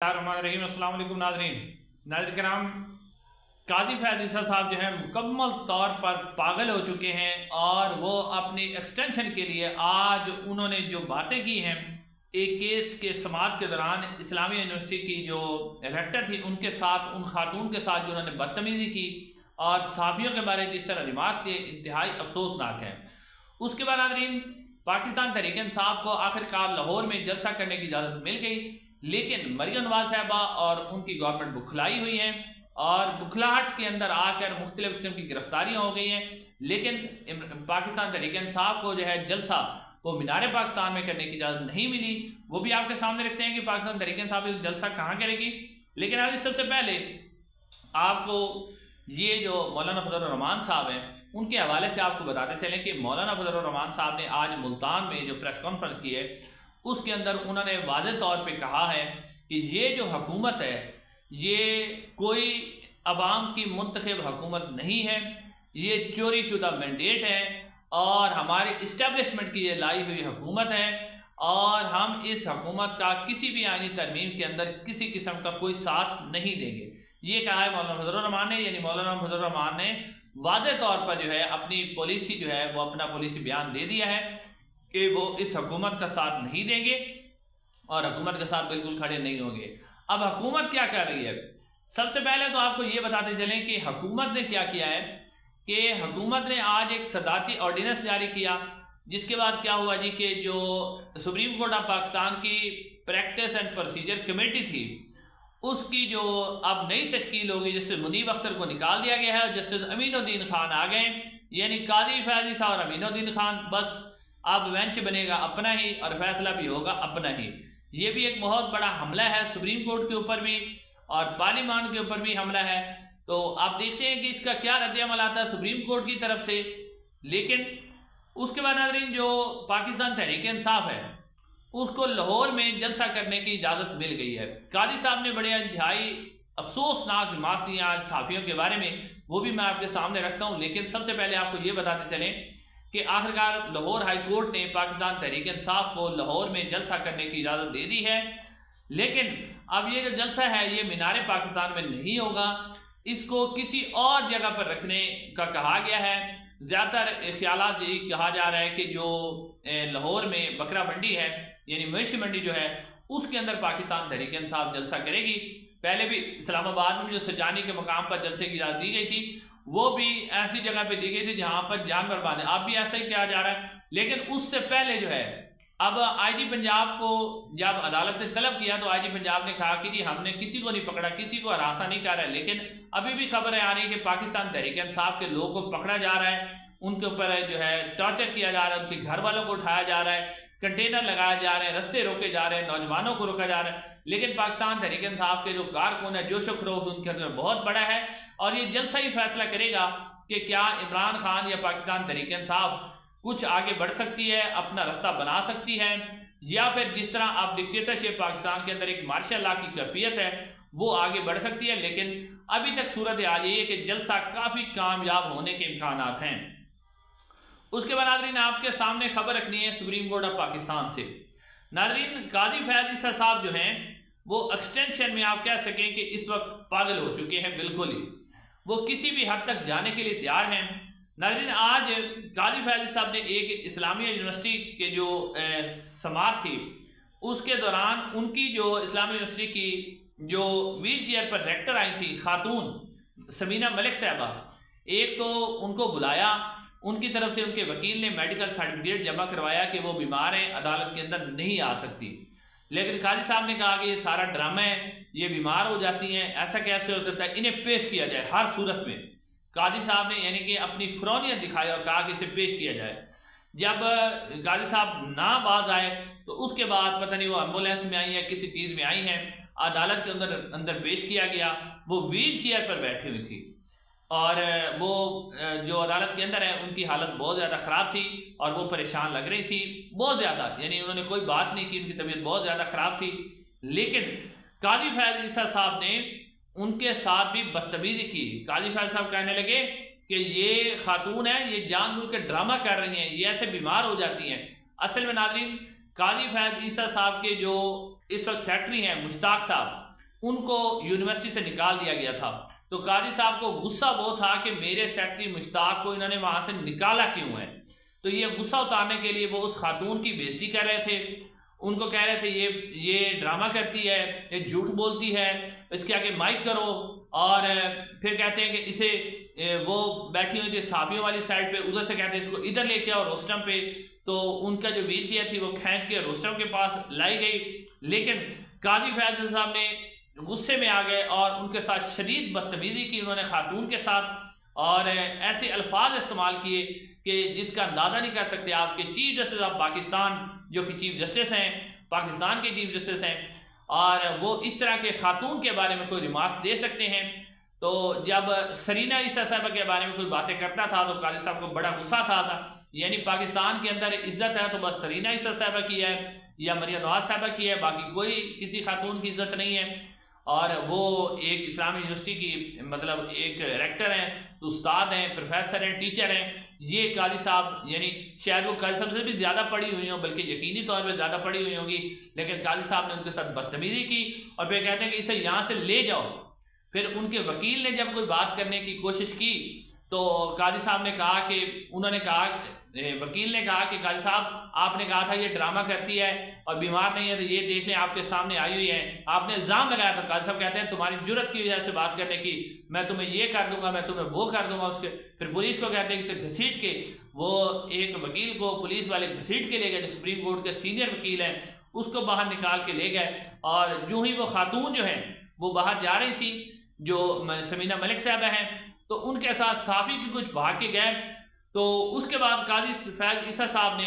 अस्सलाम वालेकुम नाज़रीन कराम। काजी फैज़ ईसा साहब जो है मुकम्मल तौर पर पागल हो चुके हैं और वो अपनी एक्सटेंशन के लिए आज उन्होंने जो बातें की हैं, एक केस के समाअत के दौरान इस्लामिया यूनिवर्सिटी की जो रेक्टर थी उनके साथ, उन खातून के साथ जो उन्होंने बदतमीज़ी की और सहाफ़ियों के बारे में जिस तरह रिमार्क दिए, इंतहाई अफसोसनाक है। उसके बाद नाज़रीन पाकिस्तान तहरीक इंसाफ को आखिरकार लाहौर में जलसा करने की इजाज़त मिल गई, लेकिन मरियम नवाज साहबा और उनकी गवर्नमेंट बुखलाई हुई है और बुखलाहट के अंदर आकर मुख्तलिफ किस्म की गिरफ्तारियाँ हो गई हैं। लेकिन पाकिस्तान तहरीक इंसाफ को जो है जलसा वो मीनार पाकिस्तान में करने की इजाज़त नहीं मिली। वो भी आपके सामने रखते हैं कि पाकिस्तान तहरीक इंसाफ जलसा कहाँ करेगी। लेकिन आज सबसे पहले आपको ये जो मौलाना फजलुर रहमान साहब हैं उनके हवाले से आपको बताते चलें कि मौलाना फजलुर रहमान साहब ने आज मुल्तान में जो प्रेस कॉन्फ्रेंस की है उसके अंदर उन्होंने वाज़ेह तौर पे कहा है कि ये जो हुकूमत है ये कोई अवाम की मुंतखब हुकूमत नहीं है, ये चोरी शुदा मैंडेट है और हमारे इस्टेब्लिशमेंट की ये लाई हुई हुकूमत है और हम इस हुकूमत का किसी भी आईनी तरमीम के अंदर किसी किस्म का कोई साथ नहीं देंगे। ये कहा है मौलाना फजलुर रहमान ने, यानी मौलाना फजलुर रहमान ने वाज़ेह तौर पर जो है अपनी पॉलिसी जो है वो अपना पॉलिसी बयान दे दिया है कि वो इस हुकूमत का साथ नहीं देंगे और हुकूमत के साथ बिल्कुल खड़े नहीं होंगे। अब हुकूमत क्या कर रही है, सबसे पहले तो आपको ये बताते चलें कि हुकूमत ने क्या किया है कि हुकूमत ने आज एक सदाती ऑर्डिनेंस जारी किया, जिसके बाद क्या हुआ जी कि जो सुप्रीम कोर्ट ऑफ पाकिस्तान की प्रैक्टिस एंड प्रोसीजर कमेटी थी उसकी जो अब नई तश्कील होगी, जस्टिस मुनीब अख्तर को निकाल दिया गया है और जस्टिस अमीनुद्दीन खान आ गए, यानी काजी फैज़ ईसा और अमीनुद्दीन खान। बस अब बेंच बनेगा अपना ही और फैसला भी होगा अपना ही। ये भी एक बहुत बड़ा हमला है सुप्रीम कोर्ट के ऊपर भी और पार्लियामान के ऊपर भी हमला है। तो आप देखते हैं कि इसका क्या रद्द-ए-अमल आता है सुप्रीम कोर्ट की तरफ से। लेकिन उसके बाद नाज़रीन जो पाकिस्तान तहरीक इंसाफ है उसको लाहौर में जलसा करने की इजाज़त मिल गई है। काजी साहब ने बड़े इंतहाई अफसोसनाक रिमार्क दिए आज सहाफ़ियों के बारे में, वो भी मैं आपके सामने रखता हूँ। लेकिन सबसे पहले आपको ये बताते चलें कि आखिरकार लाहौर हाई कोर्ट ने पाकिस्तान तहरीक इंसाफ को लाहौर में जलसा करने की इजाज़त दे दी है। लेकिन अब ये जो जलसा है ये मीनार पाकिस्तान में नहीं होगा, इसको किसी और जगह पर रखने का कहा गया है। ज़्यादातर ख्यालात यही कहा जा रहा है कि जो लाहौर में बकरा मंडी है यानी मवेशी मंडी जो है उसके अंदर पाकिस्तान तहरीक इंसाफ जलसा करेगी। पहले भी इस्लामाबाद में जो सजानी के मकाम पर जलसे की इजाज़त दी गई थी वो भी ऐसी जगह पे दी गई थी जहां पर जानवर बांधे, अब भी ऐसा ही किया जा रहा है। लेकिन उससे पहले जो है अब आईजी पंजाब को जब अदालत ने तलब किया तो आईजी पंजाब ने कहा कि जी हमने किसी को नहीं पकड़ा, किसी को हरासा नहीं कर रहा है। लेकिन अभी भी खबरें आ रही है कि पाकिस्तान तहरीक इंसाफ के लोगों को पकड़ा जा रहा है, उनके ऊपर जो है टॉर्चर किया जा रहा है, उनके घर वालों को उठाया जा रहा है, कंटेनर लगाए जा रहे हैं, रस्ते रोके जा रहे हैं, नौजवानों को रोका जा रहा है। लेकिन पाकिस्तान तहरीक इंसाफ के जो कारकुन है, जोश खरोश उनके अंदर बहुत बड़ा है और ये जल्द ही फैसला करेगा कि क्या इमरान खान या पाकिस्तान तहरीक इंसाफ कुछ आगे बढ़ सकती है, अपना रास्ता बना सकती है, या फिर जिस तरह आप डिक्टेटरशिप पाकिस्तान के अंदर एक मार्शल लॉ की कैफियत है वो आगे बढ़ सकती है। लेकिन अभी तक सूरत हाल ये है कि जलसा काफ़ी कामयाब होने के इम्कान हैं। उसके बाद नाज़रीन आपके सामने खबर रखनी है सुप्रीम कोर्ट ऑफ पाकिस्तान से। नाज़रीन काजी फैज़ ईसा साहब जो हैं वो एक्सटेंशन में आप कह सकें कि इस वक्त पागल हो चुके हैं, बिल्कुल ही वो किसी भी हद तक जाने के लिए तैयार हैं। नाज़रीन आज काजी फैज़ साहब ने एक इस्लामिया यूनिवर्सिटी के जो समाअत थी उसके दौरान उनकी जो इस्लामिया यूनिवर्सिटी की जो व्हील चेयर पर रेक्टर आई थी खातून समीना मलिक साहबा, एक तो उनको बुलाया, उनकी तरफ से उनके वकील ने मेडिकल सर्टिफिकेट जमा करवाया कि वो बीमार हैं, अदालत के अंदर नहीं आ सकती। लेकिन काजी साहब ने कहा कि ये सारा ड्रामा है, ये बीमार हो जाती हैं, ऐसा कैसे हो सकता है, इन्हें पेश किया जाए हर सूरत में। काजी साहब ने यानी कि अपनी फ़रौनियत दिखाई और कहा कि इसे पेश किया जाए। जब काजी साहब ना बाज आए तो उसके बाद पता नहीं वो एम्बुलेंस में आई है, किसी चीज़ में आई हैं, अदालत के अंदर पेश किया गया। वो व्हील चेयर पर बैठी हुई थी और वो जो अदालत के अंदर है उनकी हालत बहुत ज़्यादा ख़राब थी और वो परेशान लग रही थी बहुत ज़्यादा, यानी उन्होंने कोई बात नहीं की, उनकी तबीयत बहुत ज़्यादा ख़राब थी। लेकिन काजी फैज़ ईसा साहब ने उनके साथ भी बदतमीज़ी की। काजी फैज़ साहब कहने लगे कि ये खातून है, ये जानबूझ के ड्रामा कर रही हैं, ये ऐसे बीमार हो जाती हैं। असल में नाज़रीन काजी फैज़ ईसा साहब के जो इस वक्त सेक्रेटरी हैं मुश्ताक साहब, उनको यूनिवर्सिटी से निकाल दिया गया था। तो काजी साहब को गुस्सा वो था कि मेरे सेक्रेटरी मुश्ताक को इन्होंने वहाँ से निकाला क्यों है। तो ये गुस्सा उतारने के लिए वो उस खातून की बेइज्जती कर रहे थे, उनको कह रहे थे ये ड्रामा करती है, ये झूठ बोलती है, इसके आगे माइक करो। और फिर कहते हैं कि इसे वो बैठी हुई थी साफियों वाली साइड पे, उधर से कहते हैं इसको इधर लेके आओ रोस्टम पे। तो उनका जो व्हील चेयर थी वो खींच के रोस्टम के पास लाई गई, लेकिन काजी फैसल साहब ने गुस्से में आ गए और उनके साथ शदीद बदतमीजी की उन्होंने खातून के साथ, और ऐसे अल्फाज इस्तेमाल किए कि जिसका अंदाज़ा नहीं कर सकते आप कि चीफ जस्टिस ऑफ पाकिस्तान, जो कि चीफ जस्टिस हैं, पाकिस्तान के चीफ जस्टिस हैं, और वो इस तरह के खातून के बारे में कोई रिमार्क्स दे सकते हैं। तो जब सरीना ईसा साहबा के बारे में कोई बातें करता था तो काजी साहब को बड़ा गुस्सा था यानी पाकिस्तान के अंदर इज्जत है तो बस सरीना ईसा साहबा की है या मरियम नवाज साहबा की है, बाकी कोई किसी खातून की इज्जत नहीं है। और वो एक इस्लामी यूनिवर्सिटी की मतलब एक रेक्टर हैं, उस्ताद हैं, प्रोफेसर हैं, टीचर हैं। ये काजी साहब यानी शायद वो काजी साहब से भी ज़्यादा पढ़ी हुई हों, बल्कि यकीनी तौर पे ज़्यादा पढ़ी हुई होंगी, लेकिन काजी साहब ने उनके साथ बदतमीजी की और फिर कहते हैं कि इसे यहाँ से ले जाओ। फिर उनके वकील ने जब कोई बात करने की कोशिश की तो काजी साहब ने कहा कि उन्होंने कहा, वकील ने कहा कि काजी साहब आपने कहा था ये ड्रामा करती है और बीमार नहीं है, तो ये देख लें आपके सामने आई हुई है, आपने इल्ज़ाम लगाया। तो काजी साहब कहते हैं तुम्हारी जुर्रत की वजह से बात करने की, मैं तुम्हें ये कर दूंगा, मैं तुम्हें वो कर दूंगा। उसके फिर पुलिस को कहते हैं कि घसीट के वो एक वकील को पुलिस वाले घसीट के ले गए, जो सुप्रीम कोर्ट के सीनियर वकील हैं, उसको बाहर निकाल के ले गए। और जो ही वो खातून जो है वो बाहर जा रही थी, जो समीना मलिक साहबा हैं, तो उनके साथ साफ़ी की कुछ भाग के गए। तो उसके बाद काजी फैज ईसा साहब ने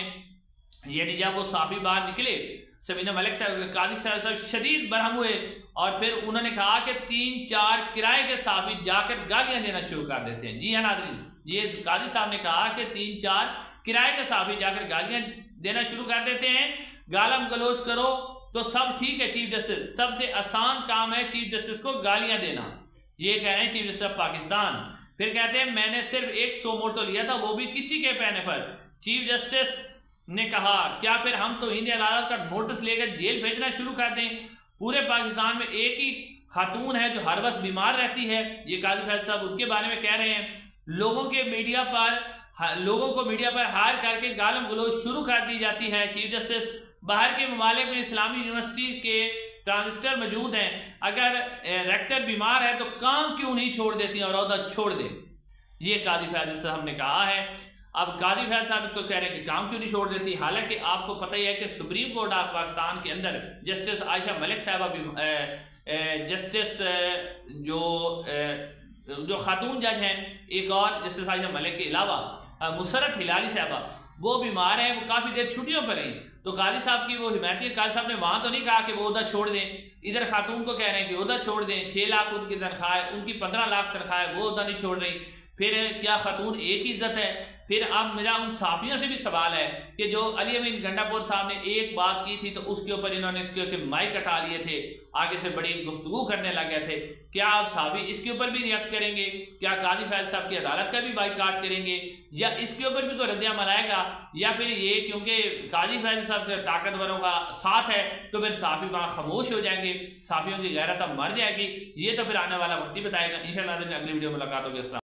यानी जब वो साफ़ी बाहर निकले समीना मलिक साहब, काजी साहब शदीद बरहम हुए और फिर उन्होंने कहा कि 3-4 किराए के साफ़ी जाकर गालियाँ देना शुरू कर देते हैं। जी हाँ नाज़रीन, ये काजी साहब ने कहा कि 3-4 किराए के साफ़ी जाकर गालियाँ देना शुरू कर देते हैं। गालम गलोच करो तो सब ठीक है, चीफ जस्टिस सबसे आसान काम है चीफ जस्टिस को गालियाँ देना, ये कह रहे हैं चीफ जस्टिस ऑफ पाकिस्तान। फिर कहते हैं मैंने सिर्फ एक सो मोटो लिया था, वो भी किसी के कहने पर। चीफ जस्टिस ने कहा क्या फिर हम तो हिंद अदालत का नोटिस लेकर जेल भेजना शुरू कर दें? पूरे पाकिस्तान में एक ही खातून है जो हर वक्त बीमार रहती है, ये काजी फैज साहब उनके बारे में कह रहे हैं। लोगों को मीडिया पर हायर करके गालम गलोच शुरू कर दी जाती है। चीफ जस्टिस बाहर के ममालिक में इस्लामी यूनिवर्सिटी के ट्रांजिस्टर मौजूद हैं, अगर रेक्टर बीमार है तो काम क्यों नहीं छोड़ देती और ओहदा छोड़ दे, ये काजी फैज साहब ने कहा है। अब काजी फैज साहब तो कह रहे हैं कि काम क्यों नहीं छोड़ देती, हालांकि आपको पता ही है कि सुप्रीम कोर्ट ऑफ पाकिस्तान के अंदर जस्टिस आयशा मलिक साहबा भी जस्टिस जो खातून जज हैं, एक और जस्टिस आयशा मलिक के अलावा मुसरत हिलाली साहबा वो बीमार हैं, वो काफ़ी देर छुट्टियों पर रही। तो काजी साहब की वो हिमायती काजी साहब ने वहाँ तो नहीं कहा कि वो उधर छोड़ दें, इधर खातून को कह रहे हैं कि उधर छोड़ दें। 6 लाख उनकी तनख्वाह है, उनकी 15 लाख तनख्वाह है, वो उधर नहीं छोड़ रही। फिर क्या खातून एक ही इज्जत है? फिर अब मेरा उन साफियों से भी सवाल है कि जो अली अमीन गंडापुर साहब ने एक बात की थी तो उसके ऊपर इन्होंने इसके माइक हटा लिए थे, आगे से बड़ी गुफ्तगू करने लग गए थे। क्या आप साफी इसके ऊपर भी रिएक्ट करेंगे? क्या काजी फैज साहब की अदालत का भी बाइकाट करेंगे या इसके ऊपर भी कोई रद्द-ए-अमल आएगा? या फिर ये क्योंकि काजी फैज साहब से ताकतवरों का साथ है तो फिर साफी वहाँ खामोश हो जाएंगे, साफियों की गैरत अब मर जाएगी? ये तो फिर आने वाला वक्त ही बताएगा। इंशाअल्लाह अगली वीडियो मुलाकात होगी।